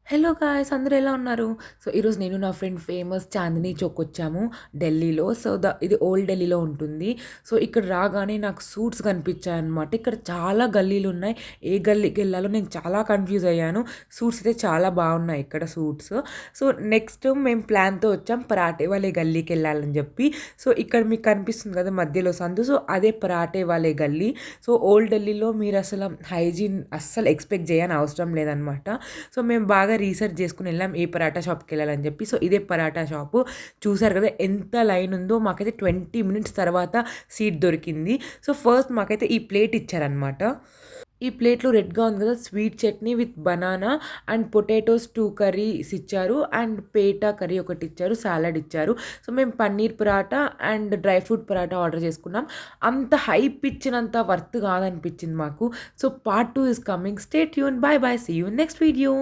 Hello guys అందరూ ఎలా ఉన్నారు? సో, ఈరోజు నేను నా ఫ్రెండ్ ఫేమస్ చాందినీ చౌక్ వచ్చాము ఢిల్లీలో. సో, ఇది ఓల్డ్ ఢిల్లీలో ఉంటుంది. సో, ఇక్కడ రాగానే నాకు సూట్స్ కనిపించాయన్నమాట. ఇక్కడ చాలా గల్లీలున్నాయి. ఏ గల్లీకెళ్ళాలో నేను చాలా కన్‌ఫ్యూజ్ అయ్యాను. సూట్స్ అయితే చాలా బాగున్నాయి ఇక్కడ సూట్స్. సో, నెక్స్ట్ మేము ప్లాన్‌తో వచ్చాం పరాటే వాలే గల్లీకెళ్ళాలని చెప్పి. సో, ఇక్కడ మీకు కనిపిస్తుంది కదా మధ్యలో సందు. సో, అదే పరాటే వాలే గల్లీ. సో, ఓల్డ్ ఢిల్లీలో మీరసల హైజీన్ అస్సలు ఎక్స్‌పెక్ట్ చేయని అవసరం లేదనమాట. సో, మేము బాగా రీసెర్చ్ చేసుకొని వెళ్ళాం ఏ పరాటా షాప్‌కెళ్ళాలని చెప్పి. సో, ఇదే పరాటా షాపు. చూసారు కదా ఎంత లైన్ ఉందో. మాకైతే 20 మినిట్స్ తర్వాత సీట్ దొరికింది. సో, ఫస్ట్ మాకైతే ఈ ప్లేట్ ఇచ్చారనమాట. ఈ ప్లేట్‌లో రెడ్‌గా ఉంది కదా! Sweet chutney with banana and potatoes 2 curries ఇచ్చారు. అండ్ పేటా కర్రీ ఒకటిచ్చారు. సాలడ్ ఇచ్చారు. సో, మేము paneer paratha and dry fruit paratha order చేసుకున్నాం. అంత హైప్ ఇచ్చినంత వర్త్ కాదనిపించింది మాకు. So, part 2 is coming. Stay tuned. Bye bye. See you in next video.